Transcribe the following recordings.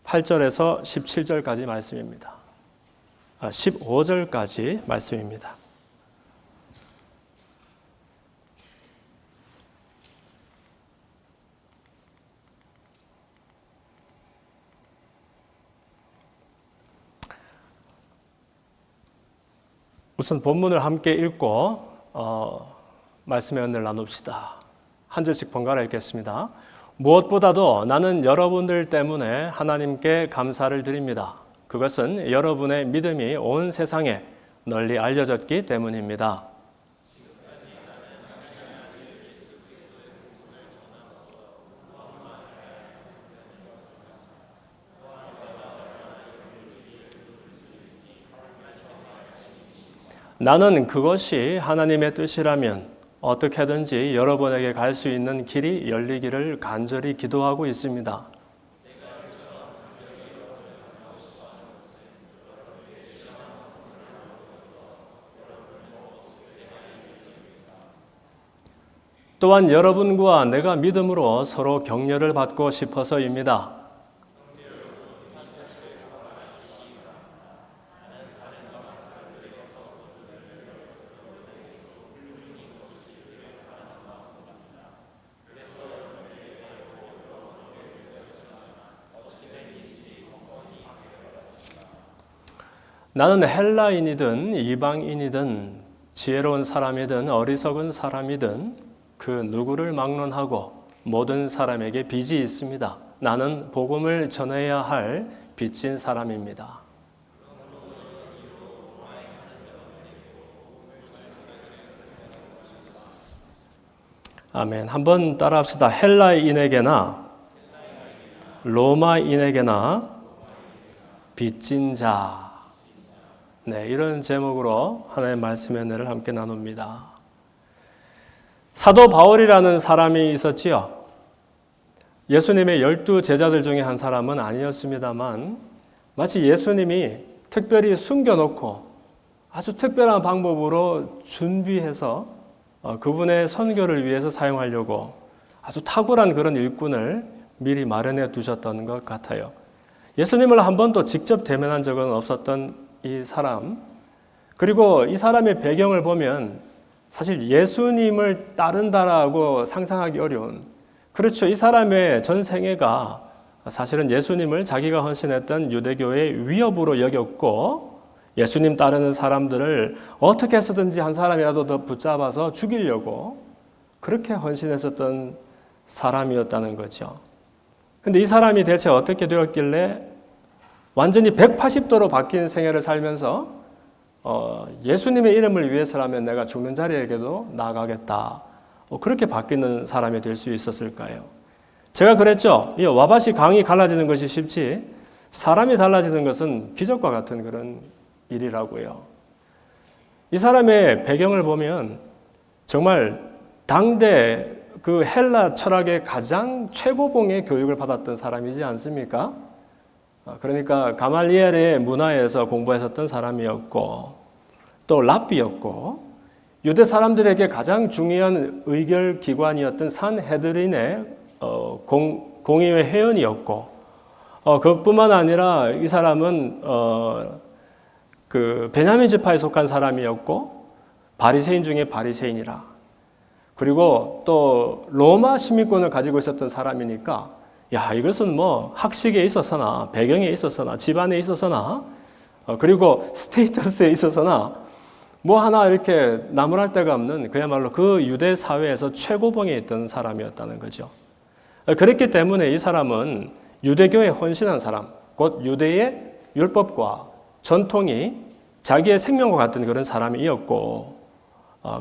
8절에서 17절까지 말씀입니다. 15절까지 말씀입니다. 우선 본문을 함께 읽고 말씀의 은혜를 나눕시다. 한 절씩 번갈아 읽겠습니다. 무엇보다도 나는 여러분들 때문에 하나님께 감사를 드립니다. 그것은 여러분의 믿음이 온 세상에 널리 알려졌기 때문입니다. 나는 그것이 하나님의 뜻이라면 어떻게든지 여러분에게 갈 수 있는 길이 열리기를 간절히 기도하고 있습니다. 또한 여러분과 내가 믿음으로 서로 격려를 받고 싶어서입니다. 나는 헬라인이든 이방인이든 지혜로운 사람이든 어리석은 사람이든 그 누구를 막론하고 모든 사람에게 빚이 있습니다. 나는 복음을 전해야 할 빚진 사람입니다. 아멘. 한번 따라합시다. 헬라인에게나 로마인에게나 빚진 자. 네, 이런 제목으로 하나님의 말씀의 은혜를 함께 나눕니다. 사도 바울이라는 사람이 있었지요. 예수님의 12 제자들 중에 한 사람은 아니었습니다만 마치 예수님이 특별히 숨겨놓고 아주 특별한 방법으로 준비해서 그분의 선교를 위해서 사용하려고 아주 탁월한 그런 일꾼을 미리 마련해 두셨던 것 같아요. 예수님을 한 번도 직접 대면한 적은 없었던 이 사람, 그리고 이 사람의 배경을 보면 사실 예수님을 따른다라고 상상하기 어려운, 그렇죠. 이 사람의 전 생애가 사실은 예수님을 자기가 헌신했던 유대교의 위협으로 여겼고 예수님 따르는 사람들을 어떻게 해서든지 한 사람이라도 더 붙잡아서 죽이려고 그렇게 헌신했었던 사람이었다는 거죠. 근데 이 사람이 대체 어떻게 되었길래 완전히 180도로 바뀐 생애를 살면서 예수님의 이름을 위해서라면 내가 죽는 자리에게도 나아가겠다. 그렇게 바뀌는 사람이 될 수 있었을까요? 제가 그랬죠. 이 와바시 강이 갈라지는 것이 쉽지 사람이 달라지는 것은 기적과 같은 그런 일이라고요. 이 사람의 배경을 보면 정말 당대 그 헬라 철학의 가장 최고봉의 교육을 받았던 사람이지 않습니까? 그러니까 가말리엘의 문화에서 공부했었던 사람이었고 또 랍비였고 유대 사람들에게 가장 중요한 의결 기관이었던 산헤드린의 공의회 회원이었고 그것뿐만 아니라 이 사람은 그 베냐민 지파에 속한 사람이었고 바리새인 중에 바리새인이라, 그리고 또 로마 시민권을 가지고 있었던 사람이니까 야, 이것은 뭐 학식에 있어서나 배경에 있어서나 집안에 있어서나 그리고 스테이터스에 있어서나 뭐 하나 이렇게 나무랄 데가 없는 그야말로 그 유대 사회에서 최고봉에 있던 사람이었다는 거죠. 그렇기 때문에 이 사람은 유대교에 헌신한 사람, 곧 유대의 율법과 전통이 자기의 생명과 같은 그런 사람이었고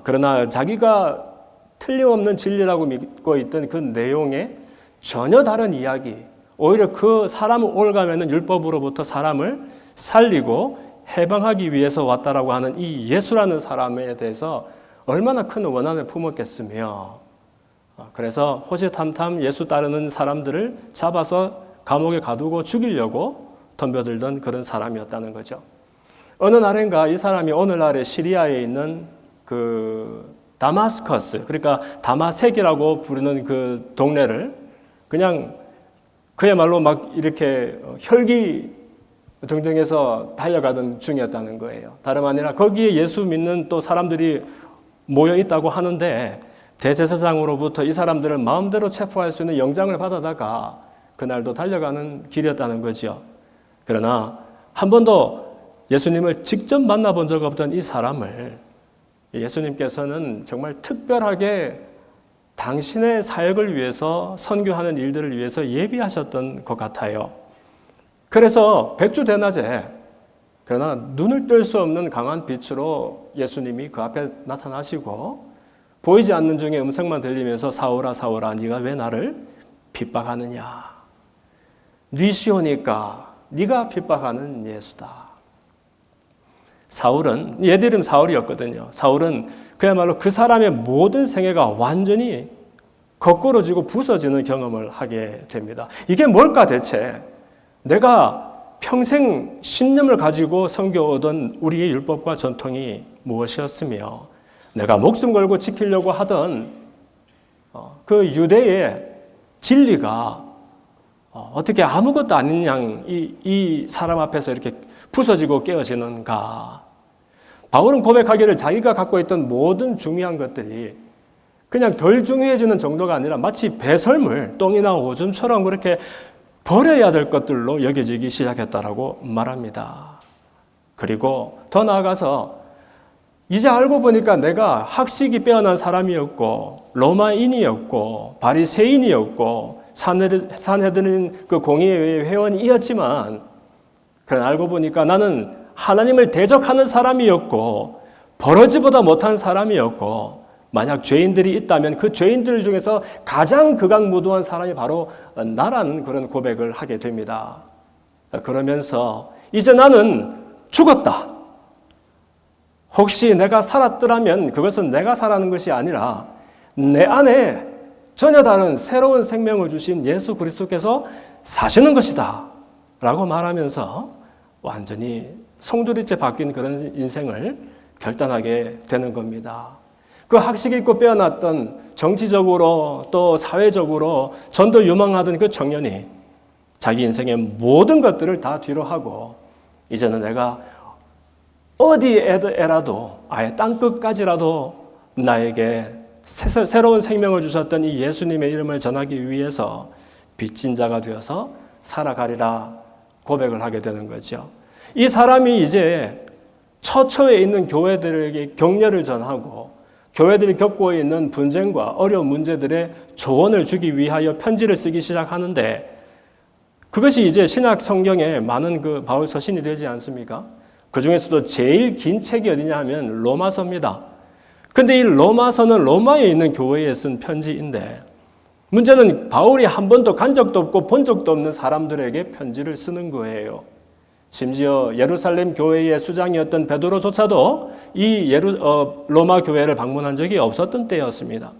그러나 자기가 틀림없는 진리라고 믿고 있던 그 내용에 전혀 다른 이야기, 오히려 그 사람을 올가매는 율법으로부터 사람을 살리고 해방하기 위해서 왔다라고 하는 이 예수라는 사람에 대해서 얼마나 큰 원한을 품었겠으며, 그래서 호시탐탐 예수 따르는 사람들을 잡아서 감옥에 가두고 죽이려고 덤벼들던 그런 사람이었다는 거죠. 어느 날인가 이 사람이 오늘날의 시리아에 있는 그 다마스커스, 그러니까 다마색이라고 부르는 그 동네를 그냥 그야말로 막 이렇게 혈기 등등해서 달려가던 중이었다는 거예요. 다름 아니라 거기에 예수 믿는 또 사람들이 모여 있다고 하는데 대제사장으로부터 이 사람들을 마음대로 체포할 수 있는 영장을 받아다가 그날도 달려가는 길이었다는 거죠. 그러나 한 번도 예수님을 직접 만나본 적 없던 이 사람을 예수님께서는 정말 특별하게 당신의 사역을 위해서 선교하는 일들을 위해서 예비하셨던 것 같아요. 그래서 백주대낮에 그러나 눈을 뗄 수 없는 강한 빛으로 예수님이 그 앞에 나타나시고 보이지 않는 중에 음성만 들리면서 사울아 사울아 네가 왜 나를 핍박하느냐. 네 시오니까 네가 핍박하는 예수다. 사울은 옛 이름 사울이었거든요. 사울은 그야말로 그 사람의 모든 생애가 완전히 거꾸로지고 부서지는 경험을 하게 됩니다. 이게 뭘까 대체? 내가 평생 신념을 가지고 섬겨오던 우리의 율법과 전통이 무엇이었으며 내가 목숨 걸고 지키려고 하던 그 유대의 진리가 어떻게 아무것도 아닌 양 이 사람 앞에서 이렇게 부서지고 깨어지는가? 바울은 고백하기를 자기가 갖고 있던 모든 중요한 것들이 그냥 덜 중요해지는 정도가 아니라 마치 배설물, 똥이나 오줌처럼 그렇게 버려야 될 것들로 여겨지기 시작했다라고 말합니다. 그리고 더 나아가서 이제 알고 보니까 내가 학식이 빼어난 사람이었고 로마인이었고 바리새인이었고 산헤드린 그 공의회 회원이었지만 그러나 알고 보니까 나는 하나님을 대적하는 사람이었고 버러지보다 못한 사람이었고 만약 죄인들이 있다면 그 죄인들 중에서 가장 극악무도한 사람이 바로 나라는 그런 고백을 하게 됩니다. 그러면서 이제 나는 죽었다. 혹시 내가 살았더라면 그것은 내가 살아는 것이 아니라 내 안에 전혀 다른 새로운 생명을 주신 예수 그리스도께서 사시는 것이다 라고 말하면서 완전히 송두리째 바뀐 그런 인생을 결단하게 되는 겁니다. 그 학식 있고 빼어났던 정치적으로 또 사회적으로 전도 유망하던 그 청년이 자기 인생의 모든 것들을 다 뒤로 하고 이제는 내가 어디에라도 아예 땅끝까지라도 나에게 새로운 생명을 주셨던 이 예수님의 이름을 전하기 위해서 빚진 자가 되어서 살아가리라 고백을 하게 되는 거죠. 이 사람이 이제 처처에 있는 교회들에게 격려를 전하고 교회들이 겪고 있는 분쟁과 어려운 문제들의 조언을 주기 위하여 편지를 쓰기 시작하는데 그것이 이제 신약 성경에 많은 그 바울 서신이 되지 않습니까? 그 중에서도 제일 긴 책이 어디냐 하면 로마서입니다. 근데 이 로마서는 로마에 있는 교회에 쓴 편지인데 문제는 바울이 한 번도 간 적도 없고 본 적도 없는 사람들에게 편지를 쓰는 거예요. 심지어 예루살렘 교회의 수장이었던 베드로조차도 이 로마 교회를 방문한 적이 없었던 때였습니다.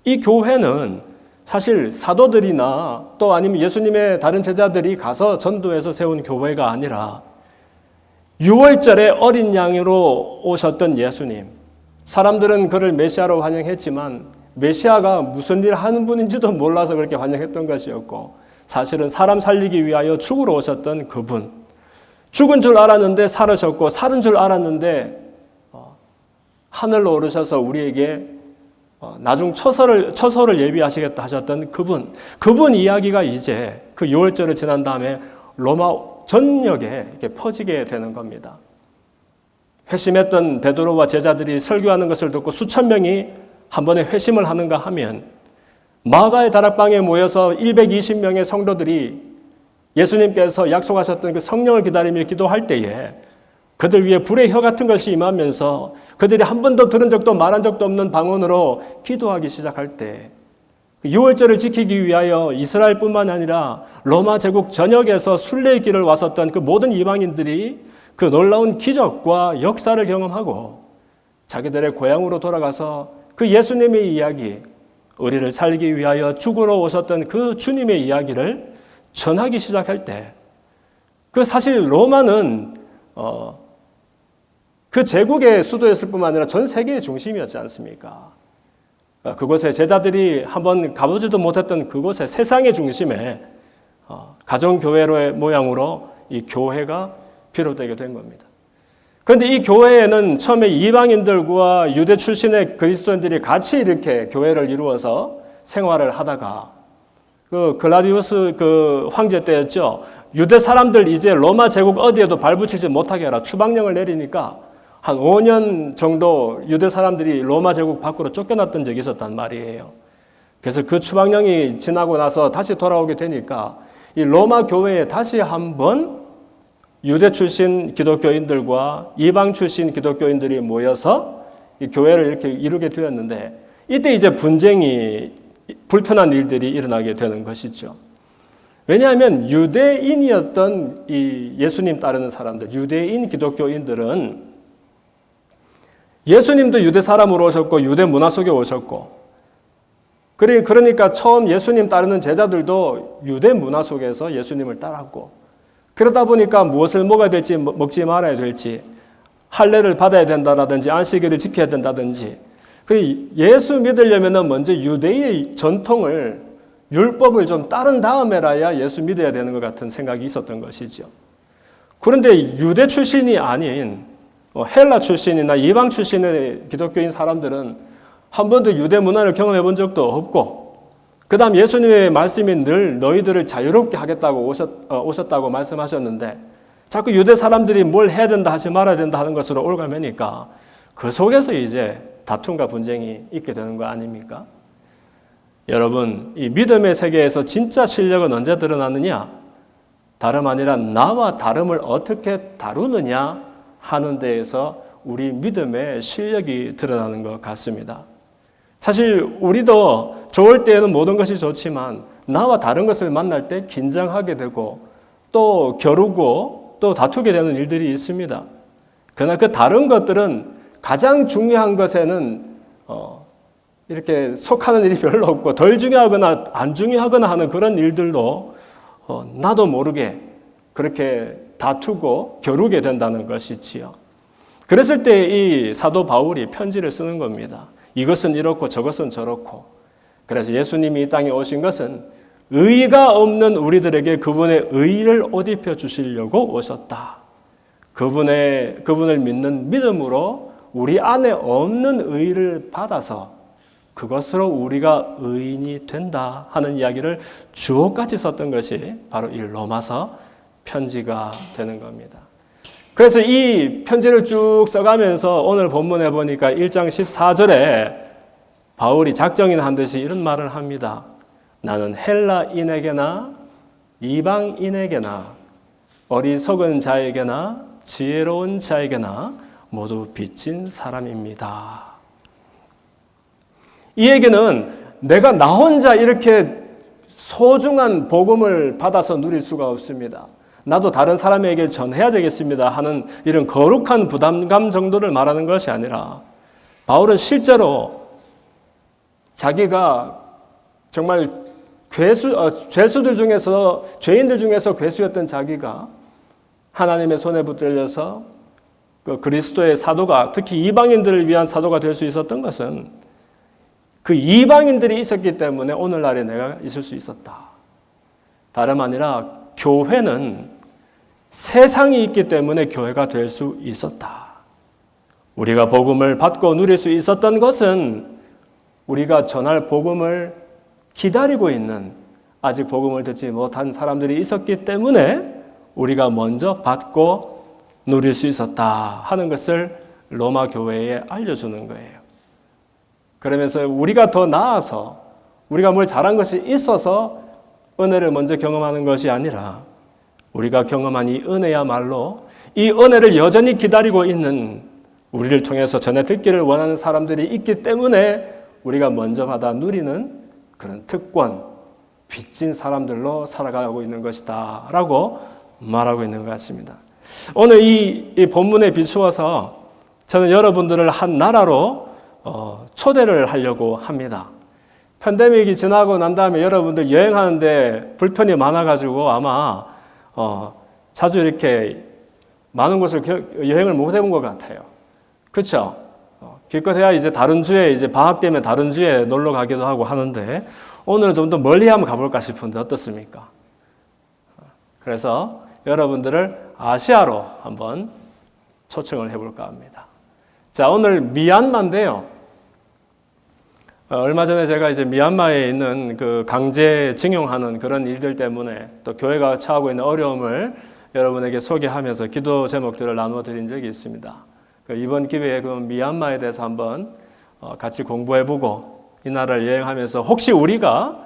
이 교회는 사실 사도들이나 또 아니면 예수님의 다른 제자들이 가서 전도해서 세운 교회가 아니라 6월절에 어린 양으로 오셨던 예수님. 사람들은 그를 메시아로 환영했지만 메시아가 무슨 일을 하는 분인지도 몰라서 그렇게 환영했던 것이었고 사실은 사람 살리기 위하여 죽으러 오셨던 그분. 죽은 줄 알았는데 살으셨고 살은 줄 알았는데 하늘로 오르셔서 우리에게 나중 처소를 예비하시겠다 하셨던 그분 이야기가 이제 그 6월절을 지난 다음에 로마 전역에 이렇게 퍼지게 되는 겁니다. 회심했던 베드로와 제자들이 설교하는 것을 듣고 수천 명이 한 번에 회심을 하는가 하면 마가의 다락방에 모여서 120명의 성도들이 예수님께서 약속하셨던 그 성령을 기다리며 기도할 때에 그들 위에 불의 혀 같은 것이 임하면서 그들이 한 번도 들은 적도 말한 적도 없는 방언으로 기도하기 시작할 때 6월절을 지키기 위하여 이스라엘뿐만 아니라 로마 제국 전역에서 순례의 길을 왔었던 그 모든 이방인들이 그 놀라운 기적과 역사를 경험하고 자기들의 고향으로 돌아가서 그 예수님의 이야기, 우리를 살리기 위하여 죽으러 오셨던 그 주님의 이야기를 전하기 시작할 때 그 사실 로마는 그 제국의 수도였을 뿐만 아니라 전 세계의 중심이었지 않습니까? 그곳에 제자들이 한번 가보지도 못했던 그곳에 세상의 중심에 가정교회로의 모양으로 이 교회가 비롯되게 된 겁니다. 그런데 이 교회에는 처음에 이방인들과 유대 출신의 그리스도인들이 같이 이렇게 교회를 이루어서 생활을 하다가 그 글라디우스 그 황제 때였죠. 유대 사람들 이제 로마 제국 어디에도 발붙이지 못하게 하라 추방령을 내리니까 한 5년 정도 유대 사람들이 로마 제국 밖으로 쫓겨났던 적이 있었단 말이에요. 그래서 그 추방령이 지나고 나서 다시 돌아오게 되니까 이 로마 교회에 다시 한번 유대 출신 기독교인들과 이방 출신 기독교인들이 모여서 이 교회를 이렇게 이루게 되었는데 이때 이제 분쟁이 불편한 일들이 일어나게 되는 것이죠. 왜냐하면 유대인이었던 이 예수님 따르는 사람들, 유대인 기독교인들은 예수님도 유대 사람으로 오셨고 유대 문화 속에 오셨고 그러니까 처음 예수님 따르는 제자들도 유대 문화 속에서 예수님을 따랐고 그러다 보니까 무엇을 먹어야 될지 먹지 말아야 될지 할례를 받아야 된다든지 안식일을 지켜야 된다든지 예수 믿으려면 먼저 유대의 전통을 율법을 좀 따른 다음에라야 예수 믿어야 되는 것 같은 생각이 있었던 것이죠. 그런데 유대 출신이 아닌 헬라 출신이나 이방 출신의 기독교인 사람들은 한 번도 유대 문화를 경험해 본 적도 없고 그 다음 예수님의 말씀이 늘 너희들을 자유롭게 하겠다고 오셨다고 말씀하셨는데 자꾸 유대 사람들이 뭘 해야 된다 하지 말아야 된다 하는 것으로 올가매니까 그 속에서 이제 다툼과 분쟁이 있게 되는 거 아닙니까? 여러분, 이 믿음의 세계에서 진짜 실력은 언제 드러나느냐? 다름 아니라 나와 다름을 어떻게 다루느냐 하는 데에서 우리 믿음의 실력이 드러나는 것 같습니다. 사실 우리도 좋을 때에는 모든 것이 좋지만 나와 다른 것을 만날 때 긴장하게 되고 또 겨루고 또 다투게 되는 일들이 있습니다. 그러나 그 다른 것들은 가장 중요한 것에는 이렇게 속하는 일이 별로 없고 덜 중요하거나 안 중요하거나 하는 그런 일들도 나도 모르게 그렇게 다투고 겨루게 된다는 것이지요. 그랬을 때 이 사도 바울이 편지를 쓰는 겁니다. 이것은 이렇고 저것은 저렇고. 그래서 예수님이 이 땅에 오신 것은 의가 없는 우리들에게 그분의 의를 옷 입혀 주시려고 오셨다. 그분을 믿는 믿음으로 우리 안에 없는 의를 받아서 그것으로 우리가 의인이 된다 하는 이야기를 주어까지 썼던 것이 바로 이 로마서 편지가 되는 겁니다. 그래서 이 편지를 쭉 써가면서 오늘 본문에 보니까 1장 14절에 바울이 작정이나 한 듯이 이런 말을 합니다. 나는 헬라인에게나 이방인에게나 어리석은 자에게나 지혜로운 자에게나 모두 빚진 사람입니다. 이 얘기는 내가 나 혼자 이렇게 소중한 복음을 받아서 누릴 수가 없습니다. 나도 다른 사람에게 전해야 되겠습니다 하는 이런 거룩한 부담감 정도를 말하는 것이 아니라 바울은 실제로 자기가 정말 죄수들 중에서 죄인들 중에서 괴수였던 자기가 하나님의 손에 붙들려서 그 그리스도의 사도가 특히 이방인들을 위한 사도가 될 수 있었던 것은 그 이방인들이 있었기 때문에 오늘날에 내가 있을 수 있었다. 다름 아니라 교회는 세상이 있기 때문에 교회가 될 수 있었다. 우리가 복음을 받고 누릴 수 있었던 것은 우리가 전할 복음을 기다리고 있는 아직 복음을 듣지 못한 사람들이 있었기 때문에 우리가 먼저 받고 누릴 수 있었다 하는 것을 로마 교회에 알려주는 거예요. 그러면서 우리가 더 나아서 우리가 뭘 잘한 것이 있어서 은혜를 먼저 경험하는 것이 아니라 우리가 경험한 이 은혜야말로 이 은혜를 여전히 기다리고 있는 우리를 통해서 전해 듣기를 원하는 사람들이 있기 때문에 우리가 먼저 받아 누리는 그런 특권, 빚진 사람들로 살아가고 있는 것이다 라고 말하고 있는 것 같습니다. 오늘 이 본문에 비추어서 저는 여러분들을 한 나라로 초대를 하려고 합니다. 팬데믹이 지나고 난 다음에 여러분들 여행하는데 불편이 많아가지고 아마 자주 이렇게 많은 곳을 여행을 못 해본 것 같아요. 그렇죠? 기껏해야 이제 다른 주에 이제 방학 때문에 다른 주에 놀러 가기도 하고 하는데 오늘은 좀 더 멀리 한번 가볼까 싶은데 어떻습니까? 그래서 여러분들을 아시아로 한번 초청을 해볼까 합니다. 자, 오늘 미얀마인데요. 얼마 전에 제가 이제 미얀마에 있는 그 강제징용하는 그런 일들 때문에 또 교회가 처하고 있는 어려움을 여러분에게 소개하면서 기도 제목들을 나누어 드린 적이 있습니다. 이번 기회에 그 미얀마에 대해서 한번 같이 공부해보고 이 나라를 여행하면서 혹시 우리가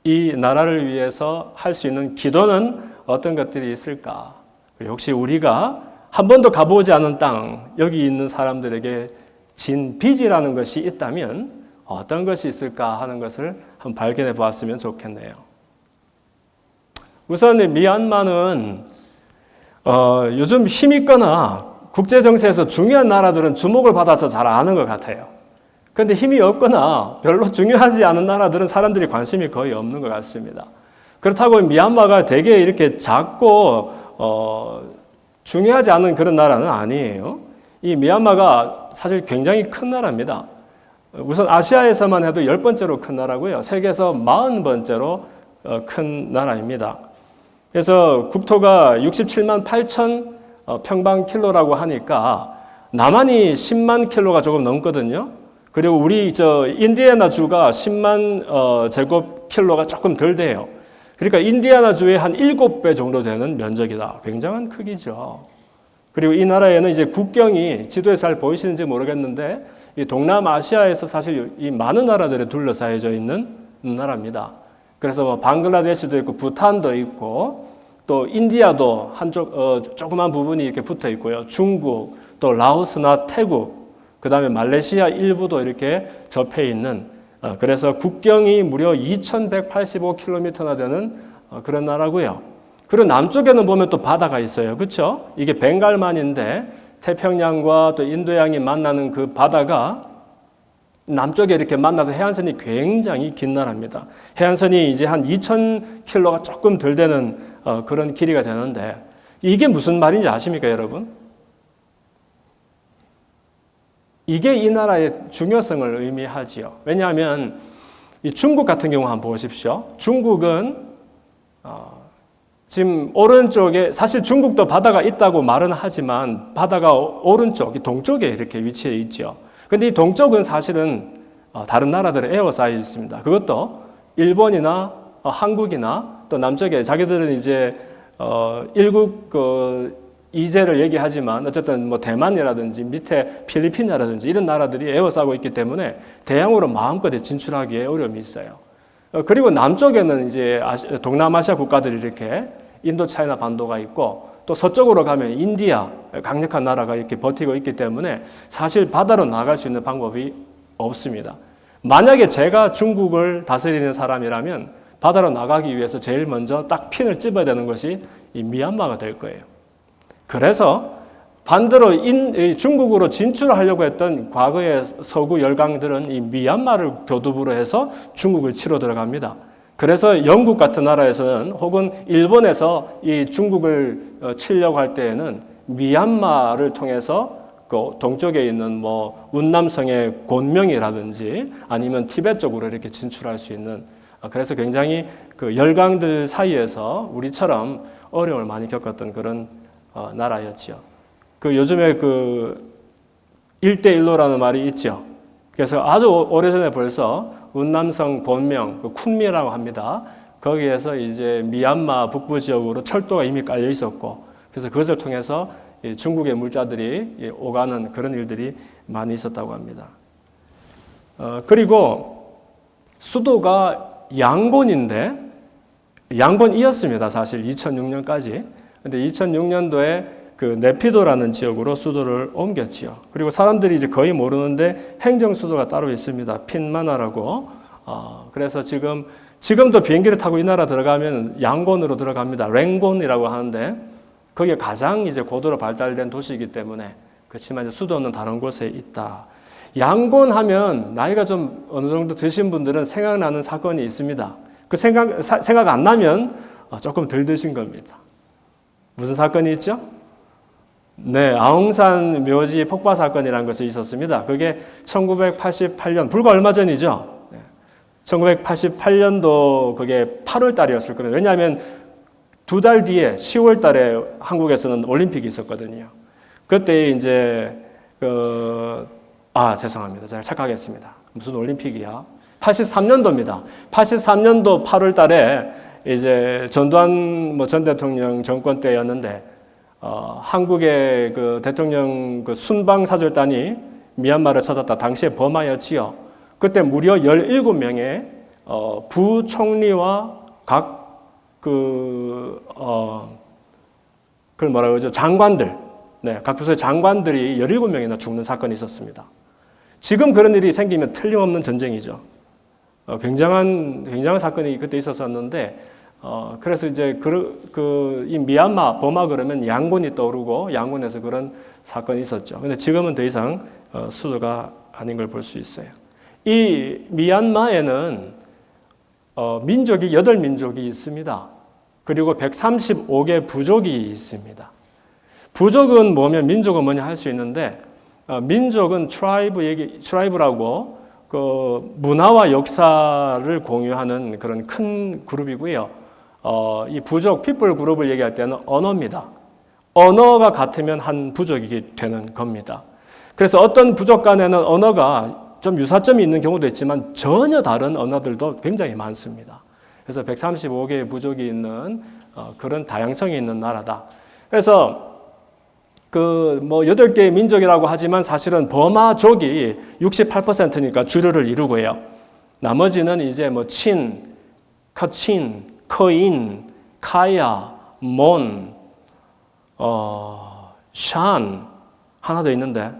이 나라를 위해서 할 수 있는 기도는 어떤 것들이 있을까? 그리고 혹시 우리가 한 번도 가보지 않은 땅, 여기 있는 사람들에게 진 빚이라는 것이 있다면 어떤 것이 있을까 하는 것을 한번 발견해 보았으면 좋겠네요. 우선 미얀마는 요즘 힘 있거나 국제 정세에서 중요한 나라들은 주목을 받아서 잘 아는 것 같아요. 그런데 힘이 없거나 별로 중요하지 않은 나라들은 사람들이 관심이 거의 없는 것 같습니다. 그렇다고 미얀마가 되게 이렇게 작고 중요하지 않은 그런 나라는 아니에요. 이 미얀마가 사실 굉장히 큰 나라입니다. 우선 아시아에서만 해도 10번째로 큰 나라고요. 세계에서 40번째로 큰 나라입니다. 그래서 국토가 67만 8천 평방킬로라고 하니까 남한이 10만 킬로가 조금 넘거든요. 그리고 우리 인디애나 주가 10만 제곱킬로가 조금 덜 돼요. 그러니까 인디애나 주의 한 7배 정도 되는 면적이다. 굉장한 크기죠. 그리고 이 나라에는 이제 국경이 지도에 잘 보이시는지 모르겠는데 이 동남아시아에서 사실 이 많은 나라들에 둘러싸여져 있는 나라입니다. 그래서 뭐 방글라데시도 있고 부탄도 있고 또 인디아도 한쪽 조그만 부분이 이렇게 붙어 있고요. 중국, 또 라오스나 태국, 그다음에 말레이시아 일부도 이렇게 접해 있는 그래서 국경이 무려 2,185km나 되는 그런 나라고요. 그리고 남쪽에는 보면 또 바다가 있어요. 그렇죠? 이게 벵갈만인데 태평양과 또 인도양이 만나는 그 바다가 남쪽에 이렇게 만나서 해안선이 굉장히 긴 나라입니다. 해안선이 이제 한 2,000km가 조금 덜 되는 그런 길이가 되는데 이게 무슨 말인지 아십니까, 여러분? 이게 이 나라의 중요성을 의미하지요. 왜냐하면 이 중국 같은 경우 한번 보십시오. 중국은 지금 오른쪽에 사실 중국도 바다가 있다고 말은 하지만 바다가 오른쪽, 동쪽에 이렇게 위치해 있죠. 그런데 이 동쪽은 사실은 다른 나라들에 에워싸여 있습니다. 그것도 일본이나 한국이나 또 남쪽에 자기들은 이제 일국 이제를 얘기하지만 어쨌든 뭐 대만이라든지 밑에 필리핀이라든지 이런 나라들이 에워싸고 있기 때문에 대양으로 마음껏 진출하기에 어려움이 있어요. 그리고 남쪽에는 이제 동남아시아 국가들이 이렇게 인도 차이나 반도가 있고 또 서쪽으로 가면 인디아 강력한 나라가 이렇게 버티고 있기 때문에 사실 바다로 나갈 수 있는 방법이 없습니다. 만약에 제가 중국을 다스리는 사람이라면 바다로 나가기 위해서 제일 먼저 딱 핀을 집어야 되는 것이 이 미얀마가 될 거예요. 그래서 반대로 중국으로 진출하려고 했던 과거의 서구 열강들은 이 미얀마를 교두부로 해서 중국을 치러 들어갑니다. 그래서 영국 같은 나라에서는 혹은 일본에서 이 중국을 치려고 할 때에는 미얀마를 통해서 그 동쪽에 있는 뭐 운남성의 곤명이라든지 아니면 티베트 쪽으로 이렇게 진출할 수 있는 그래서 굉장히 그 열강들 사이에서 우리처럼 어려움을 많이 겪었던 그런 나라였죠. 그 요즘에 그 1대1로라는 말이 있죠. 그래서 아주 오래전에 벌써 운남성 곤명, 그 쿤미라고 합니다. 거기에서 이제 미얀마 북부 지역으로 철도가 이미 깔려 있었고, 그래서 그것을 통해서 중국의 물자들이 오가는 그런 일들이 많이 있었다고 합니다. 그리고 수도가 양곤인데, 양곤이었습니다. 사실 2006년까지. 근데 2006년도에 그 네피도라는 지역으로 수도를 옮겼지요. 그리고 사람들이 이제 거의 모르는데 행정 수도가 따로 있습니다. 핀마나라고. 그래서 지금도 비행기를 타고 이 나라 들어가면 양곤으로 들어갑니다. 랭곤이라고 하는데 거기에 가장 이제 고도로 발달된 도시이기 때문에 그렇지만 이제 수도는 다른 곳에 있다. 양곤 하면 나이가 좀 어느 정도 드신 분들은 생각나는 사건이 있습니다. 그 생각 안 나면 조금 덜 드신 겁니다. 무슨 사건이 있죠? 네, 아웅산 묘지 폭파 사건이라는 것이 있었습니다. 그게 1988년, 불과 얼마 전이죠. 1988년도 그게 8월 달이었을 겁니다. 왜냐하면 2달 뒤에 10월 달에 한국에서는 올림픽이 있었거든요. 그때 이제 죄송합니다. 제가 착각했습니다. 무슨 올림픽이야? 83년도입니다. 83년도 8월 달에 이제 전두환 전 대통령 정권 때였는데 한국의 그 대통령 그 순방 사절단이 미얀마를 찾았다. 당시에 버마였지요. 그때 무려 17명의 부총리와 각 그걸 뭐라고 그러죠? 장관들, 각 부서의 장관들이 17명이나 죽는 사건이 있었습니다. 지금 그런 일이 생기면 틀림없는 전쟁이죠. 굉장한 사건이 그때 있었었는데, 그래서 이제 이 미얀마, 버마 그러면 양곤이 떠오르고 양곤에서 그런 사건이 있었죠. 근데 지금은 더 이상 수도가 아닌 걸 볼 수 있어요. 이 미얀마에는 민족이 8민족이 있습니다. 그리고 135개 부족이 있습니다. 부족은 뭐면 민족은 뭐냐 할 수 있는데, 민족은 트라이브라고 그 문화와 역사를 공유하는 그런 큰 그룹이고요. 이 부족, 피플 그룹을 얘기할 때는 언어입니다. 언어가 같으면 한 부족이 되는 겁니다. 그래서 어떤 부족 간에는 언어가 좀 유사점이 있는 경우도 있지만 전혀 다른 언어들도 굉장히 많습니다. 그래서 135개의 부족이 있는 그런 다양성이 있는 나라다. 그래서 8개의 민족이라고 하지만 사실은 버마족이 68%니까 주류를 이루고요. 나머지는 이제 친, 카친, 커인, 카야, 몬, 샨, 하나 더 있는데,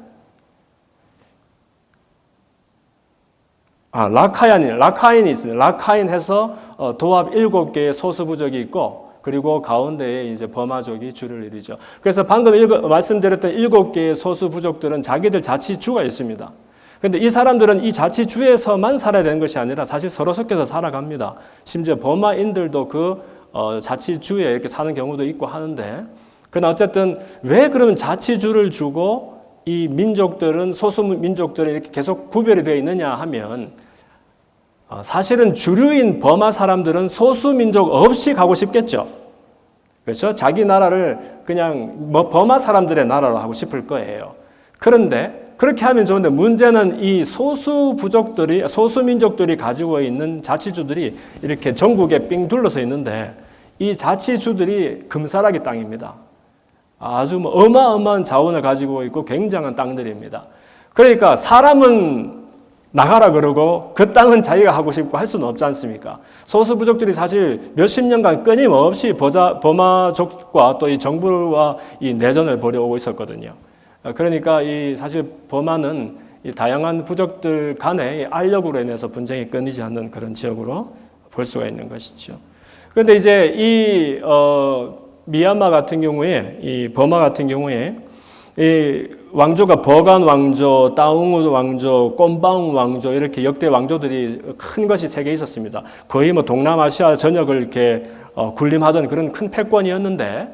라카인이 있습니다. 라카인 해서 도합 7개의 소수부족이 있고, 그리고 가운데에 이제 버마족이 주를 이루죠. 그래서 방금 말씀드렸던 7개의 소수부족들은 자기들 자치주가 있습니다. 그런데 이 사람들은 이 자치주에서만 살아야 되는 것이 아니라 사실 서로 섞여서 살아갑니다. 심지어 버마인들도 그 자치주에 이렇게 사는 경우도 있고 하는데, 그러나 어쨌든 왜 그러면 자치주를 주고 이 민족들은, 소수 민족들은 이렇게 계속 구별이 되어 있느냐 하면, 사실은 주류인 버마 사람들은 소수 민족 없이 가고 싶겠죠. 그렇죠? 자기 나라를 그냥 버마 사람들의 나라로 하고 싶을 거예요. 그런데 그렇게 하면 좋은데, 문제는 이 소수 민족들이 가지고 있는 자치주들이 이렇게 전국에 삥 둘러서 있는데, 이 자치주들이 금사라기 땅입니다. 아주 어마어마한 자원을 가지고 있고 굉장한 땅들입니다. 그러니까 사람은 나가라 그러고 그 땅은 자기가 하고 싶고 할 수는 없지 않습니까? 소수 부족들이 사실 몇십 년간 끊임없이 버마족과 또 이 정부와 이 내전을 벌여오고 있었거든요. 그러니까 사실 버마는 이 다양한 부족들 간의 알력으로 인해서 분쟁이 끊이지 않는 그런 지역으로 볼 수가 있는 것이죠. 그런데 이제 미얀마 같은 경우에, 이 버마 같은 경우에, 이 왕조가 버간 왕조, 따웅우 왕조, 꼼바웅 왕조, 이렇게 역대 왕조들이 큰 것이 3개 있었습니다. 거의 동남아시아 전역을 이렇게 군림하던 그런 큰 패권이었는데,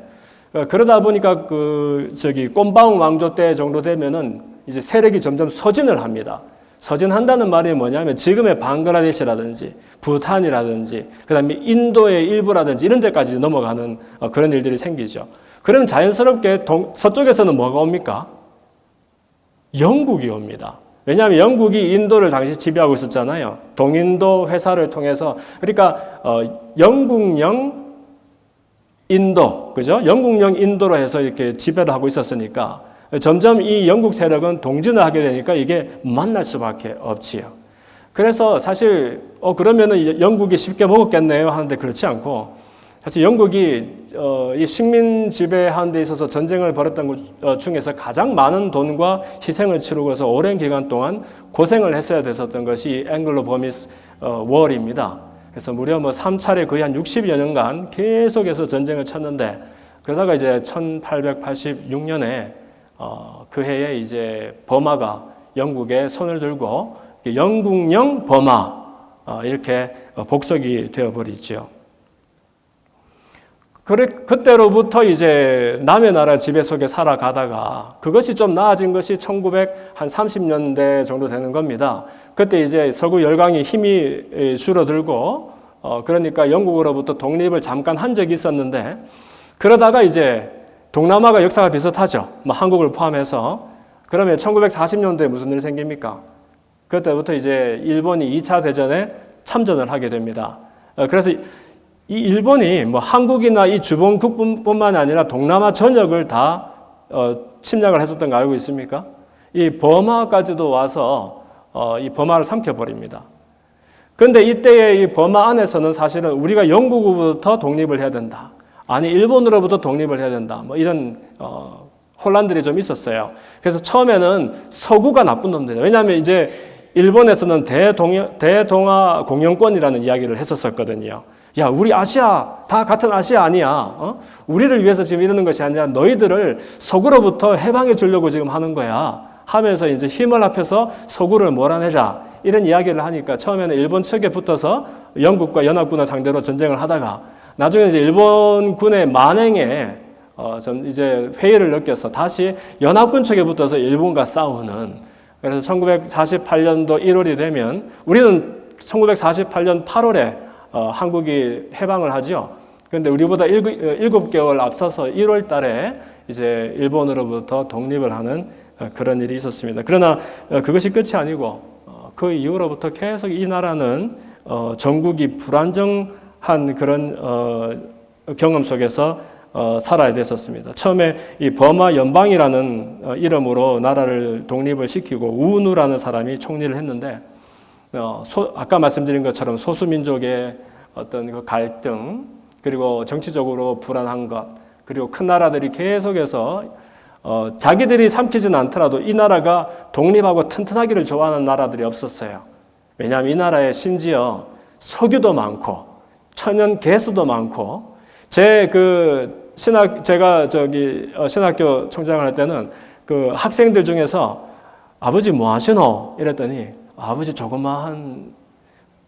그러다 보니까 꼼바웅 왕조 때 정도 되면은 이제 세력이 점점 서진을 합니다. 서진한다는 말이 뭐냐면 지금의 방글라데시라든지 부탄이라든지 그다음에 인도의 일부라든지 이런 데까지 넘어가는 그런 일들이 생기죠. 그러면 자연스럽게 서쪽에서는 뭐가 옵니까? 영국이 옵니다. 왜냐하면 영국이 인도를 당시 지배하고 있었잖아요. 동인도 회사를 통해서. 그러니까 영국령 인도, 그죠? 영국령 인도로 해서 이렇게 지배를 하고 있었으니까 점점 이 영국 세력은 동진을 하게 되니까 이게 만날 수밖에 없지요. 그래서 사실 그러면은 영국이 쉽게 먹었겠네요 하는데 그렇지 않고, 사실 영국이 이 식민 지배하는 데 있어서 전쟁을 벌였던 것 중에서 가장 많은 돈과 희생을 치르고 해서 오랜 기간 동안 고생을 했어야 됐었던 것이 앵글로 버미스 월입니다. 그래서 무려 3차례 거의 한 60여 년간 계속해서 전쟁을 쳤는데, 그러다가 이제 1886년에 그 해에 이제 버마가 영국의 손을 들고 영국령 버마 이렇게 복속이 되어버리죠. 그때로부터 이제 남의 나라 지배 속에 살아가다가 그것이 좀 나아진 것이 1930년대 정도 되는 겁니다. 그때 이제 서구 열강이 힘이 줄어들고 그러니까 영국으로부터 독립을 잠깐 한 적이 있었는데 그러다가 이제 동남아가 역사가 비슷하죠. 뭐 한국을 포함해서. 그러면 1940년도에 무슨 일이 생깁니까? 그때부터 이제 일본이 2차 대전에 참전을 하게 됩니다. 그래서 이 일본이 뭐 한국이나 이 주변국뿐만 아니라 동남아 전역을 다 침략을 했었던 거 알고 있습니까? 이 버마까지도 와서 이 버마를 삼켜버립니다. 그런데 이때의 이 버마 안에서는 사실은 우리가 영국으로부터 독립을 해야 된다. 아니 일본으로부터 독립을 해야 된다. 뭐 이런 혼란들이 좀 있었어요. 그래서 처음에는 서구가 나쁜 놈들이에요. 왜냐하면 이제 일본에서는 대동아 공영권이라는 이야기를 했었거든요. 야, 우리 아시아 다 같은 아시아 아니야. 우리를 위해서 지금 이러는 것이 아니라 너희들을 서구로부터 해방해 주려고 지금 하는 거야. 하면서 이제 힘을 합해서 서구를 몰아내자. 이런 이야기를 하니까 처음에는 일본 측에 붙어서 영국과 연합군을 상대로 전쟁을 하다가 나중에 이제 일본군의 만행에 좀 이제 회의를 느껴서 다시 연합군 측에 붙어서 일본과 싸우는. 그래서 1948년도 1월이 되면 우리는 1948년 8월에 한국이 해방을 하죠. 그런데 우리보다 7개월 앞서서 1월 달에 이제 일본으로부터 독립을 하는 그런 일이 있었습니다. 그러나 그것이 끝이 아니고 그 이후로부터 계속 이 나라는 전국이 불안정한 그런 경험 속에서 살아야 됐었습니다. 처음에 이 버마 연방이라는 이름으로 나라를 독립을 시키고 우누라는 사람이 총리를 했는데 아까 말씀드린 것처럼 소수민족의 어떤 그 갈등 그리고 정치적으로 불안한 것 그리고 큰 나라들이 계속해서 자기들이 삼키지는 않더라도 이 나라가 독립하고 튼튼하기를 좋아하는 나라들이 없었어요. 왜냐하면 이 나라에 심지어 석유도 많고 천연 가스도 많고 제가 신학교 총장을 할 때는 그 학생들 중에서 아버지 뭐 하시노? 이랬더니 아버지 조그마한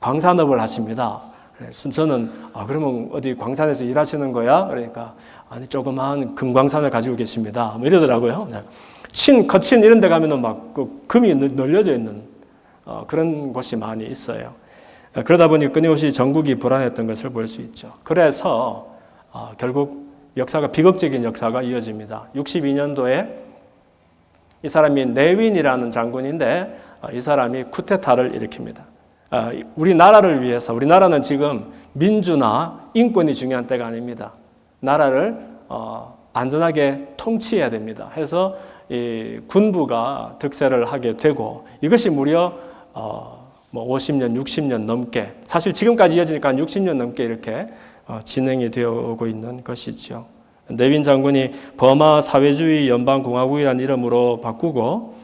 광산업을 하십니다. 그래서 저는 그러면 어디 광산에서 일하시는 거야? 그러니까 아니 조그마한 금광산을 가지고 계십니다. 뭐 이러더라고요. 거친 이런 데 가면은 막 그 금이 널려져 있는 그런 곳이 많이 있어요. 그러다 보니 끊임없이 전국이 불안했던 것을 볼 수 있죠. 그래서 결국 역사가 비극적인 역사가 이어집니다. 62년도에 이 사람이 네윈이라는 장군인데 이 사람이 쿠데타를 일으킵니다. 우리나라를 위해서 우리나라는 지금 민주나 인권이 중요한 때가 아닙니다. 나라를 안전하게 통치해야 됩니다. 해서 이 군부가 득세를 하게 되고 이것이 무려 50년, 60년 넘게 사실 지금까지 이어지니까 60년 넘게 이렇게 진행이 되어 오고 있는 것이죠. 네윈 장군이 버마 사회주의 연방공화국이라는 이름으로 바꾸고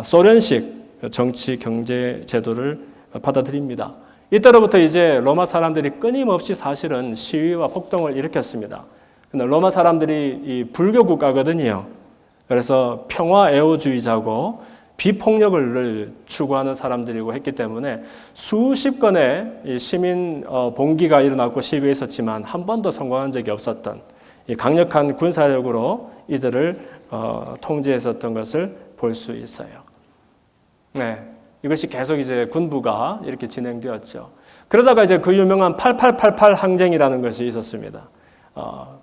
소련식 정치 경제 제도를 받아들입니다. 이때로부터 이제 로마 사람들이 끊임없이 사실은 시위와 폭동을 일으켰습니다. 근데 로마 사람들이 이 불교 국가거든요. 그래서 평화 애호주의자고 비폭력을 추구하는 사람들이고 했기 때문에 수십 건의 시민 봉기가 일어났고 시위가 있었지만 한 번도 성공한 적이 없었던 강력한 군사력으로 이들을 통제했었던 것을 볼 수 있어요. 네, 이것이 계속 이제 군부가 이렇게 진행되었죠. 그러다가 이제 그 유명한 8888 항쟁이라는 것이 있었습니다.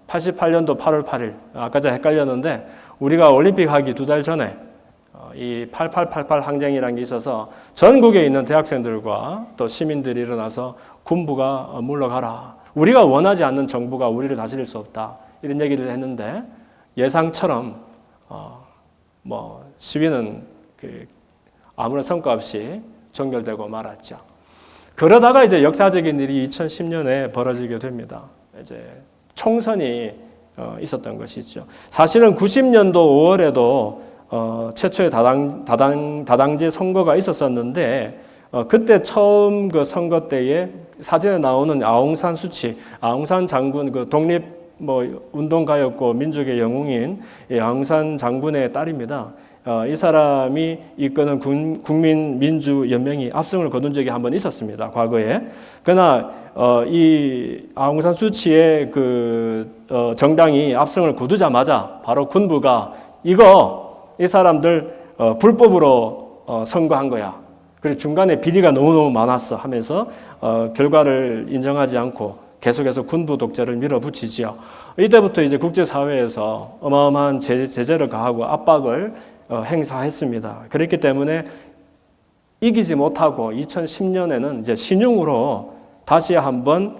88년도 8월 8일 아까 제가 헷갈렸는데 우리가 올림픽 하기 2달 전에 이 8888 항쟁이라는 게 있어서 전국에 있는 대학생들과 또 시민들이 일어나서 군부가 물러가라. 우리가 원하지 않는 정부가 우리를 다스릴 수 없다. 이런 얘기를 했는데 예상처럼 시위는 아무런 성과 없이 종결되고 말았죠. 그러다가 이제 역사적인 일이 2010년에 벌어지게 됩니다. 이제 총선이 있었던 것이죠. 사실은 90년도 5월에도 최초의 다당제 선거가 있었었는데 그때 처음 그 선거 때에 사진에 나오는 아웅산 수치, 아웅산 장군 그 독립 운동가였고 민족의 영웅인 아웅산 장군의 딸입니다. 이 사람이 이끄는 국민민주연맹이 압승을 거둔 적이 한번 있었습니다. 과거에. 그러나 이 아웅산 수치의 그 정당이 압승을 거두자마자 바로 군부가 이 사람들 불법으로 선거한 거야. 그리고 중간에 비리가 너무너무 많았어 하면서 결과를 인정하지 않고 계속해서 군부 독재를 밀어붙이지요. 이때부터 이제 국제사회에서 어마어마한 제재를 가하고 압박을 행사했습니다. 그렇기 때문에 이기지 못하고 2010년에는 이제 신용으로 다시 한번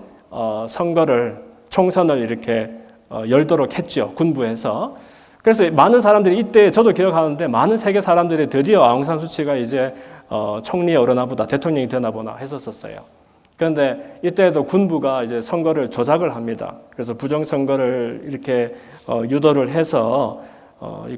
총선을 이렇게 열도록 했죠. 군부에서. 그래서 많은 사람들이 이때 저도 기억하는데 많은 세계 사람들이 드디어 아웅산 수치가 이제 총리에 오르나 보다, 대통령이 되나 보나 했었어요. 그런데 이때도 군부가 이제 선거를 조작을 합니다. 그래서 부정선거를 이렇게 유도를 해서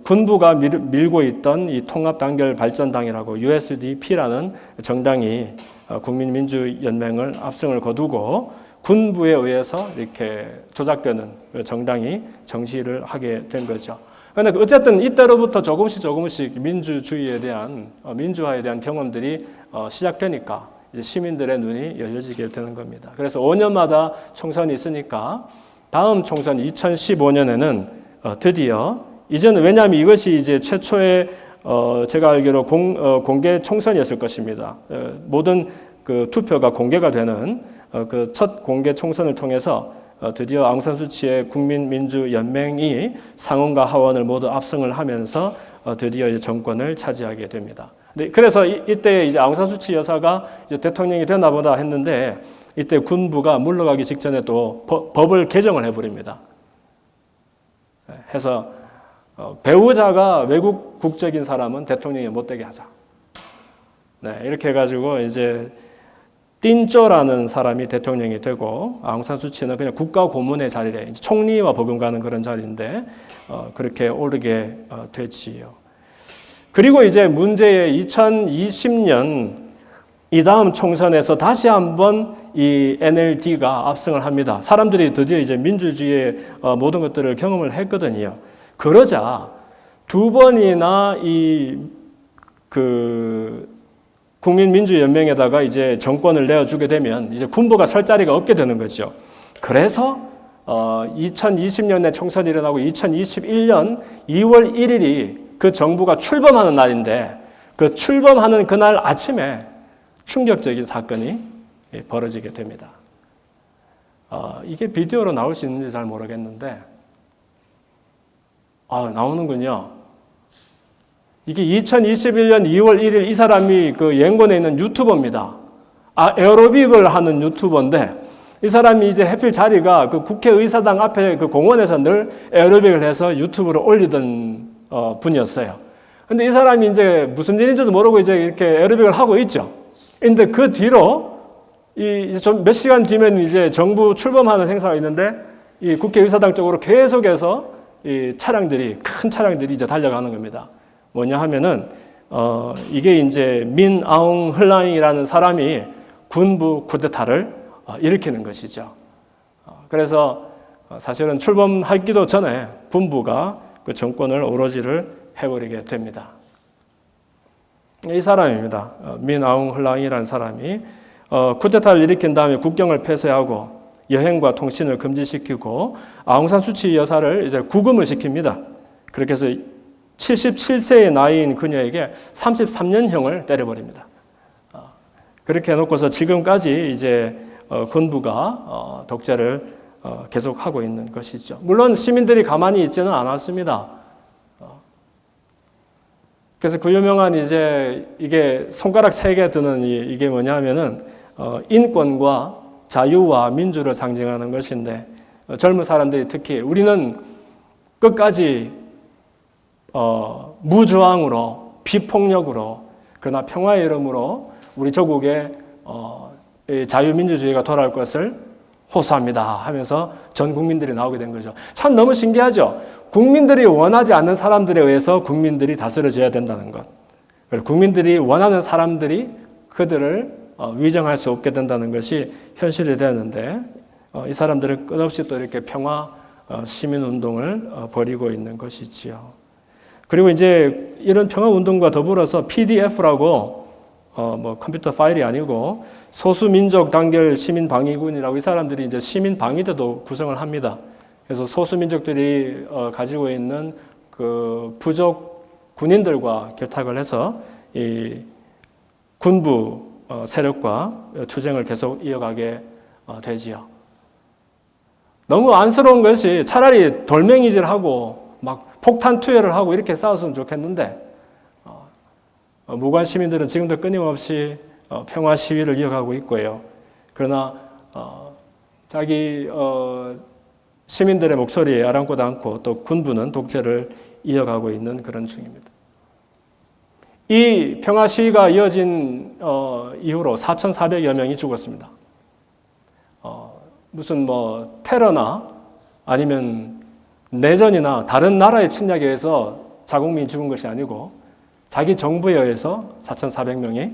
군부가 밀고 있던 이 통합단결발전당이라고 USDP라는 정당이 국민민주연맹을 압승을 거두고 군부에 의해서 이렇게 조작되는 정당이 정치를 하게 된 거죠. 그런데 어쨌든 이때로부터 조금씩 민주주의에 대한 민주화에 대한 경험들이 시작되니까 이제 시민들의 눈이 열려지게 되는 겁니다. 그래서 5년마다 총선이 있으니까 다음 총선 2015년에는 드디어 이제는 왜냐하면 이것이 이제 최초의 제가 알기로 공개 총선이었을 것입니다. 모든 그 투표가 공개가 되는 그 첫 공개 총선을 통해서 드디어 아웅산 수치의 국민민주연맹이 상원과 하원을 모두 압승을 하면서 드디어 이제 정권을 차지하게 됩니다. 그래서 이때 이제 아웅산 수치 여사가 이제 대통령이 되나 보다 했는데 이때 군부가 물러가기 직전에 또 법을 개정을 해버립니다. 해서 배우자가 외국 국적인 사람은 대통령이 못 되게 하자. 네, 이렇게 해가지고 이제 띵쪼라는 사람이 대통령이 되고 아웅산 수치는 그냥 국가고문의 자리에 이제 총리와 버금가는 그런 자리인데 그렇게 오르게 됐지요. 그리고 이제 문제의 2020년 이 다음 총선에서 다시 한번 이 NLD가 압승을 합니다. 사람들이 드디어 이제 민주주의의 모든 것들을 경험을 했거든요. 그러자 두 번이나 국민민주연맹에다가 이제 정권을 내어주게 되면 이제 군부가 설 자리가 없게 되는 거죠. 그래서 2020년에 총선이 일어나고 2021년 2월 1일이 그 정부가 출범하는 날인데 그 출범하는 그날 아침에 충격적인 사건이 벌어지게 됩니다. 이게 비디오로 나올 수 있는지 잘 모르겠는데 나오는군요. 이게 2021년 2월 1일 이 사람이 그 연권에 있는 유튜버입니다. 에어로빅을 하는 유튜버인데 이 사람이 이제 해필 자리가 그 국회의사당 앞에 그 공원에서 늘 에어로빅을 해서 유튜브로 올리던 분이었어요. 근데 이 사람이 이제 무슨 일인지도 모르고 이제 이렇게 에어로빅을 하고 있죠. 근데 그 뒤로 몇 시간 뒤면 이제 정부 출범하는 행사가 있는데 이 국회의사당 쪽으로 계속해서 이 큰 차량들이 이제 달려가는 겁니다. 뭐냐 하면은 이게 이제 민 아웅 헐랑이라는 사람이 군부 쿠데타를 일으키는 것이죠. 그래서 사실은 출범하기도 전에 군부가 그 정권을 오로지를 해버리게 됩니다. 이 사람입니다. 민 아웅 헐랑이라는 사람이 쿠데타를 일으킨 다음에 국경을 폐쇄하고 여행과 통신을 금지시키고 아웅산 수치 여사를 이제 구금을 시킵니다. 그렇게 해서 77세의 나이인 그녀에게 33년형을 때려버립니다. 그렇게 해놓고서 지금까지 이제 군부가 독재를 계속하고 있는 것이죠. 물론 시민들이 가만히 있지는 않았습니다. 그래서 그 유명한 이제 이게 손가락 3개 드는 이게 뭐냐면은 인권과 자유와 민주를 상징하는 것인데 젊은 사람들이 특히 우리는 끝까지 무저항으로 비폭력으로 그러나 평화의 이름으로 우리 조국의 자유민주주의가 돌아올 것을 호소합니다 하면서 전 국민들이 나오게 된 거죠. 참 너무 신기하죠. 국민들이 원하지 않는 사람들에 의해서 국민들이 다스려져야 된다는 것. 국민들이 원하는 사람들이 그들을 위정할 수 없게 된다는 것이 현실이 되었는데 이 사람들은 끝없이 또 이렇게 평화 시민운동을 벌이고 있는 것이지요. 그리고 이제 이런 평화운동과 더불어서 PDF라고 컴퓨터 파일이 아니고 소수민족 단결 시민방위군이라고 이 사람들이 이제 시민방위대도 구성을 합니다. 그래서 소수민족들이 가지고 있는 그 부족 군인들과 결탁을 해서 이 군부 세력과 투쟁을 계속 이어가게 되지요. 너무 안쓰러운 것이 차라리 돌멩이질하고 막 폭탄 투여를 하고 이렇게 싸웠으면 좋겠는데 무관 시민들은 지금도 끊임없이 평화 시위를 이어가고 있고요. 그러나 자기 시민들의 목소리에 아랑곳 않고 또 군부는 독재를 이어가고 있는 그런 중입니다. 이 평화 시위가 이어진 이후로 4,400여 명이 죽었습니다. 무슨 뭐 테러나 아니면 내전이나 다른 나라의 침략에 의해서 자국민이 죽은 것이 아니고 자기 정부에 의해서 4,400명이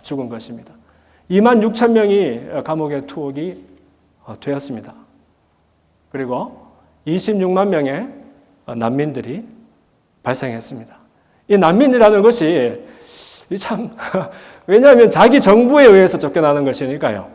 죽은 것입니다. 26,000명이 감옥에 투옥이 되었습니다. 그리고 26만 명의 난민들이 발생했습니다. 이 난민이라는 것이 참 왜냐하면 자기 정부에 의해서 쫓겨나는 것이니까요.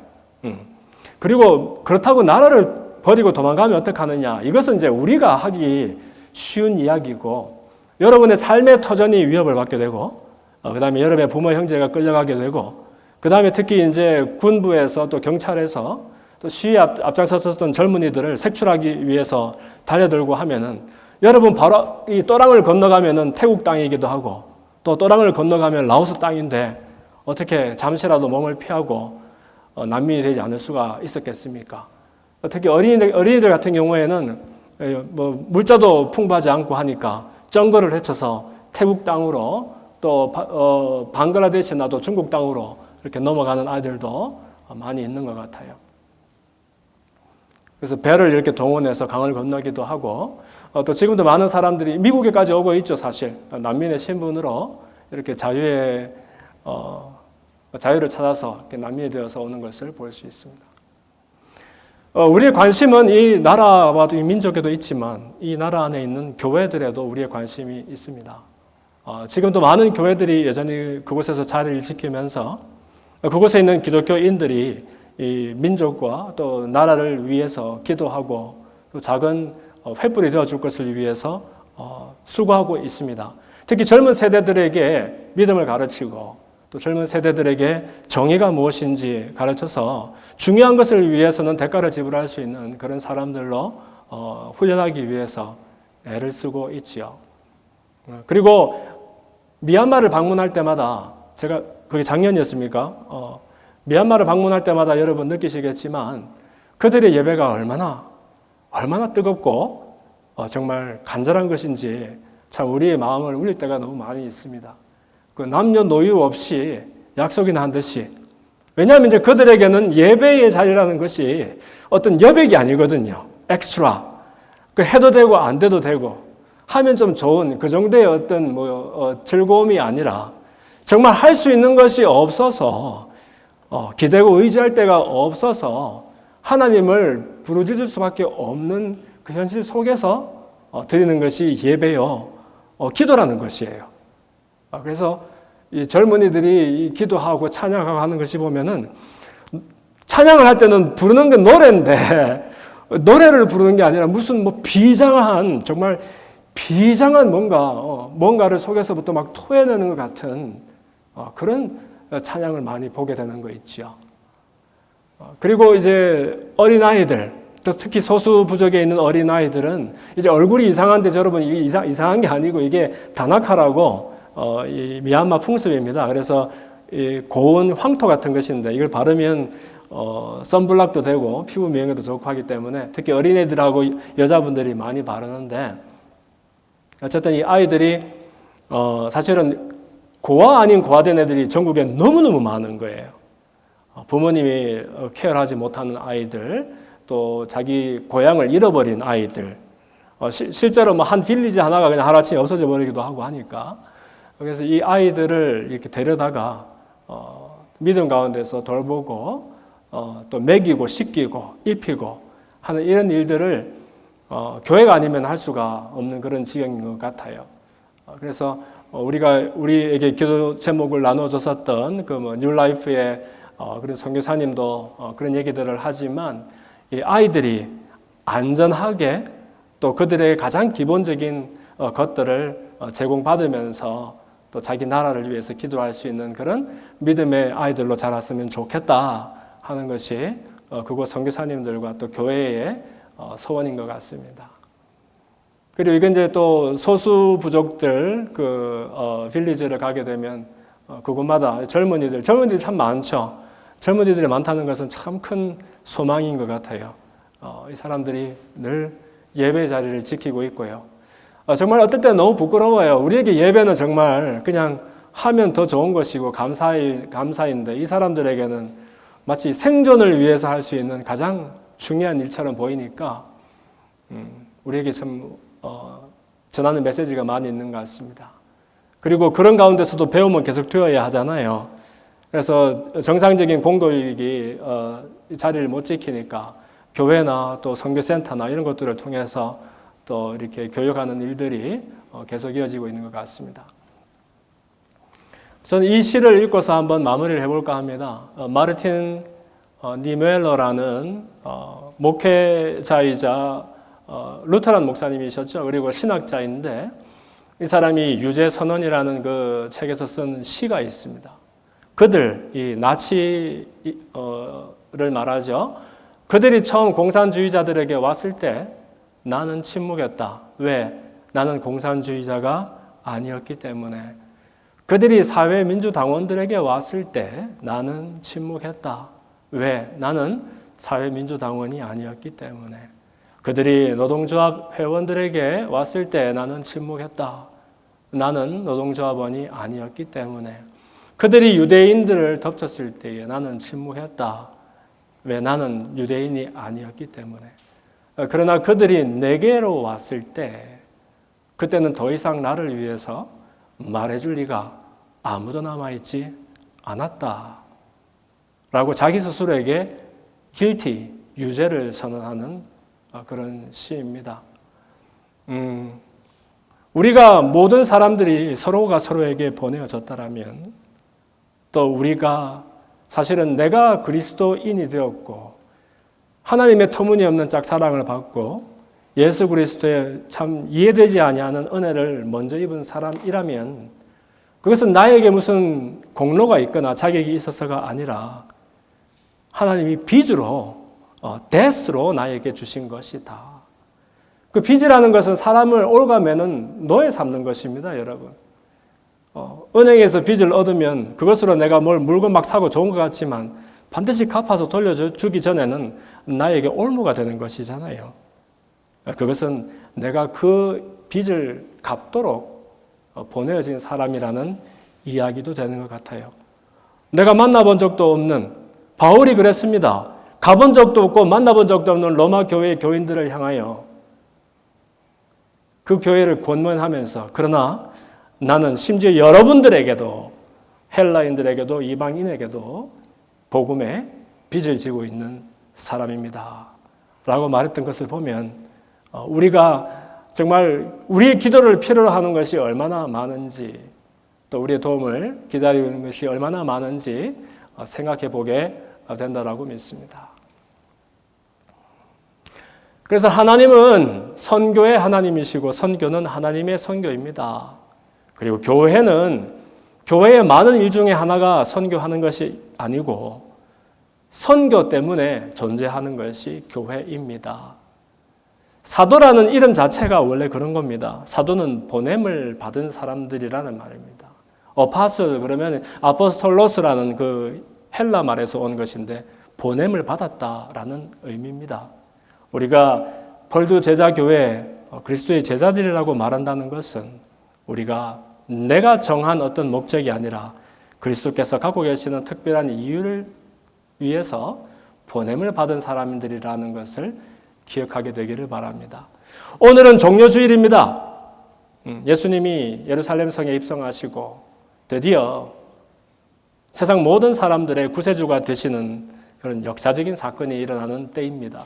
그리고 그렇다고 나라를 버리고 도망가면 어떡하느냐. 이것은 이제 우리가 하기 쉬운 이야기고 여러분의 삶의 터전이 위협을 받게 되고 그 다음에 여러분의 부모 형제가 끌려가게 되고 그 다음에 특히 이제 군부에서 또 경찰에서 또 시위에 앞장섰던 젊은이들을 색출하기 위해서 달려들고 하면은 여러분 바로 이 또랑을 건너가면은 태국 땅이기도 하고 또 또랑을 건너가면 라오스 땅인데 어떻게 잠시라도 몸을 피하고 난민이 되지 않을 수가 있었겠습니까? 특히 어린이들 같은 경우에는 뭐 물자도 풍부하지 않고 하니까 정거를 헤쳐서 태국 땅으로 또 방글라데시나 또 중국 땅으로 이렇게 넘어가는 아이들도 많이 있는 것 같아요. 그래서 배를 이렇게 동원해서 강을 건너기도 하고 또 지금도 많은 사람들이 미국에까지 오고 있죠. 사실 난민의 신분으로 이렇게 자유를 찾아서 이렇게 난민이 되어서 오는 것을 볼 수 있습니다. 우리의 관심은 이 나라와도 이 민족에도 있지만 이 나라 안에 있는 교회들에도 우리의 관심이 있습니다. 지금도 많은 교회들이 여전히 그곳에서 자리를 지키면서 그곳에 있는 기독교인들이 이 민족과 또 나라를 위해서 기도하고 또 작은 횃불이 되어줄 것을 위해서 수고하고 있습니다. 특히 젊은 세대들에게 믿음을 가르치고 또 젊은 세대들에게 정의가 무엇인지 가르쳐서 중요한 것을 위해서는 대가를 지불할 수 있는 그런 사람들로 훈련하기 위해서 애를 쓰고 있지요. 그리고 미얀마를 방문할 때마다 제가 그게 작년이었습니까? 미얀마를 방문할 때마다 여러분 느끼시겠지만 그들의 예배가 얼마나 뜨겁고 정말 간절한 것인지 참 우리의 마음을 울릴 때가 너무 많이 있습니다. 그 남녀노유 없이 약속이나 한 듯이 왜냐하면 이제 그들에게는 예배의 자리라는 것이 어떤 여백이 아니거든요. 엑스트라. 그 해도 되고 안 돼도 되고 하면 좀 좋은 그 정도의 어떤 즐거움이 아니라 정말 할 수 있는 것이 없어서 기대고 의지할 데가 없어서 하나님을 부르짖을 수밖에 없는 그 현실 속에서 드리는 것이 예배요 기도라는 것이에요. 그래서 이 젊은이들이 기도하고 찬양하고 하는 것이 보면은 찬양을 할 때는 부르는 게 노래인데 노래를 부르는 게 아니라 무슨 비장한 정말 비장한 뭔가를 속에서부터 막 토해내는 것 같은 그런 찬양을 많이 보게 되는 거 있죠. 그리고 이제 어린아이들, 특히 소수 부족에 있는 어린아이들은 이제 얼굴이 이상한데 여러분 이게 이상한 게 아니고 이게 다나카라고 이 미얀마 풍습입니다. 그래서 이 고운 황토 같은 것인데 이걸 바르면 선블락도 되고 피부 미용에도 좋고 하기 때문에 특히 어린애들하고 여자분들이 많이 바르는데 어쨌든 이 아이들이 사실은 고아 아닌 고아된 애들이 전국에 너무너무 많은 거예요. 부모님이 케어하지 못하는 아이들, 또 자기 고향을 잃어버린 아이들, 실제로 한 빌리지 하나가 그냥 하루아침에 없어져 버리기도 하고 하니까 그래서 이 아이들을 이렇게 데려다가 믿음 가운데서 돌보고 또 먹이고 씻기고 입히고 하는 이런 일들을 교회가 아니면 할 수가 없는 그런 지경인 것 같아요. 그래서 우리에게 기도 제목을 나눠줬었던 그 뉴라이프의 그런 선교사님도 그런 얘기들을 하지만 이 아이들이 안전하게 또 그들의 가장 기본적인 것들을 제공받으면서 또 자기 나라를 위해서 기도할 수 있는 그런 믿음의 아이들로 자랐으면 좋겠다 하는 것이 그곳 선교사님들과 또 교회의 소원인 것 같습니다. 그리고 이건 이제 또 소수 부족들 빌리지를 가게 되면 그곳마다 젊은이들이 참 많죠. 젊은이들이 많다는 것은 참 큰 소망인 것 같아요. 이 사람들이 늘 예배 자리를 지키고 있고요. 정말 어떨 때 너무 부끄러워요. 우리에게 예배는 정말 그냥 하면 더 좋은 것이고 감사인데 이 사람들에게는 마치 생존을 위해서 할 수 있는 가장 중요한 일처럼 보이니까 우리에게 참 전하는 메시지가 많이 있는 것 같습니다. 그리고 그런 가운데서도 배움은 계속 되어야 하잖아요. 그래서 정상적인 공교육이 자리를 못 지키니까 교회나 또 선교센터나 이런 것들을 통해서 또 이렇게 교육하는 일들이 계속 이어지고 있는 것 같습니다. 저는 이 시를 읽고서 한번 마무리를 해볼까 합니다. 마르틴 니멜러라는 목회자이자 루터란 목사님이셨죠. 그리고 신학자인데 이 사람이 유죄선언이라는 그 책에서 쓴 시가 있습니다. 그들, 이 나치를 말하죠. 그들이 처음 공산주의자들에게 왔을 때 나는 침묵했다. 왜? 나는 공산주의자가 아니었기 때문에. 그들이 사회민주당원들에게 왔을 때 나는 침묵했다. 왜? 나는 사회민주당원이 아니었기 때문에. 그들이 노동조합 회원들에게 왔을 때 나는 침묵했다. 나는 노동조합원이 아니었기 때문에. 그들이 유대인들을 덮쳤을 때에 나는 침묵했다. 왜? 나는 유대인이 아니었기 때문에. 그러나 그들이 내게로 왔을 때 그때는 더 이상 나를 위해서 말해줄 리가 아무도 남아있지 않았다. 라고 자기 스스로에게 guilty, 유죄를 선언하는 그런 시입니다. 우리가 모든 사람들이 서로가 서로에게 보내어졌다라면 또 우리가 사실은 내가 그리스도인이 되었고 하나님의 터무니없는 짝사랑을 받고 예수 그리스도의 참 이해되지 아니하는 은혜를 먼저 입은 사람이라면 그것은 나에게 무슨 공로가 있거나 자격이 있어서가 아니라 하나님이 빚으로 데스로 나에게 주신 것이다. 그 빚이라는 것은 사람을 올가매는 노예 삼는 것입니다, 여러분. 은행에서 빚을 얻으면 그것으로 내가 뭘 물건 막 사고 좋은 것 같지만 반드시 갚아서 돌려주기 전에는 나에게 올무가 되는 것이잖아요. 그것은 내가 그 빚을 갚도록 보내어진 사람이라는 이야기도 되는 것 같아요. 내가 만나본 적도 없는 바울이 그랬습니다. 가본 적도 없고 만나본 적도 없는 로마 교회의 교인들을 향하여 그 교회를 권면하면서 그러나 나는 심지어 여러분들에게도 헬라인들에게도 이방인에게도 복음의 빚을 지고 있는 사람입니다. 라고 말했던 것을 보면 우리가 정말 우리의 기도를 필요로 하는 것이 얼마나 많은지 또 우리의 도움을 기다리고 있는 것이 얼마나 많은지 생각해 보게 된다라고 믿습니다. 그래서 하나님은 선교의 하나님이시고 선교는 하나님의 선교입니다. 그리고 교회의 많은 일 중에 하나가 선교하는 것이 아니고 선교 때문에 존재하는 것이 교회입니다. 사도라는 이름 자체가 원래 그런 겁니다. 사도는 보냄을 받은 사람들이라는 말입니다. 어파슬 그러면 아포스톨로스라는 그 헬라 말에서 온 것인데 보냄을 받았다라는 의미입니다. 우리가 펄두 제자교회 그리스도의 제자들이라고 말한다는 것은 우리가 내가 정한 어떤 목적이 아니라 그리스도께서 갖고 계시는 특별한 이유를 위해서 보냄을 받은 사람들이라는 것을 기억하게 되기를 바랍니다. 오늘은 종료주일입니다. 예수님이 예루살렘 성에 입성하시고 드디어 세상 모든 사람들의 구세주가 되시는 그런 역사적인 사건이 일어나는 때입니다.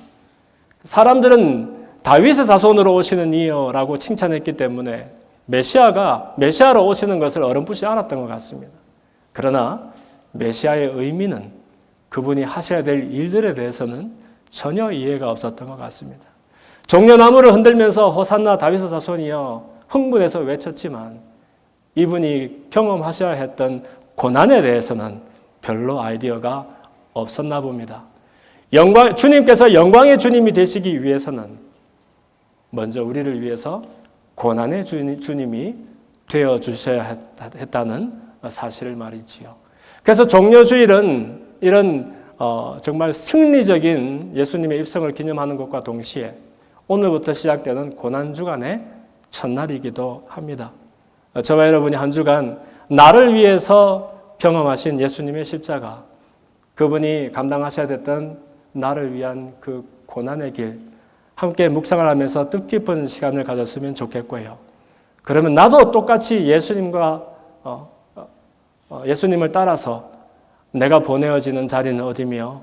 사람들은 다윗의 자손으로 오시는 이여라고 칭찬했기 때문에 메시아로 오시는 것을 어렴풋이 알았던 것 같습니다. 그러나 메시아의 의미는 그분이 하셔야 될 일들에 대해서는 전혀 이해가 없었던 것 같습니다. 종려나무를 흔들면서 호산나 다윗의 자손이여 흥분해서 외쳤지만 이분이 경험하셔야 했던 고난에 대해서는 별로 아이디어가 없었나 봅니다. 주님께서 영광의 주님이 되시기 위해서는 먼저 우리를 위해서 고난의 주님이 되어 주셔야 했다는 사실을 말이지요. 그래서 종려주일은 이런 정말 승리적인 예수님의 입성을 기념하는 것과 동시에 오늘부터 시작되는 고난주간의 첫날이기도 합니다. 저와 여러분이 한 주간 나를 위해서 경험하신 예수님의 십자가, 그분이 감당하셔야 됐던 나를 위한 그 고난의 길, 함께 묵상을 하면서 뜻깊은 시간을 가졌으면 좋겠고요. 그러면 나도 똑같이 예수님을 따라서 내가 보내어지는 자리는 어디며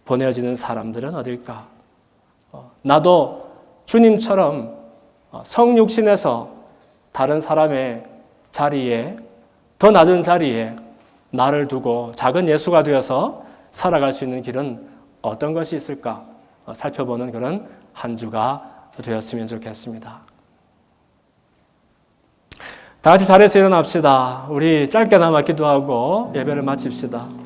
보내어지는 사람들은 어딜까? 나도 주님처럼 성육신에서 다른 사람의 자리에, 더 낮은 자리에 나를 두고 작은 예수가 되어서 살아갈 수 있는 길은 어떤 것이 있을까? 살펴보는 그런 한 주가 되었으면 좋겠습니다. 다 같이 자리에서 일어납시다. 우리 짧게나마 기도하고 예배를 마칩시다.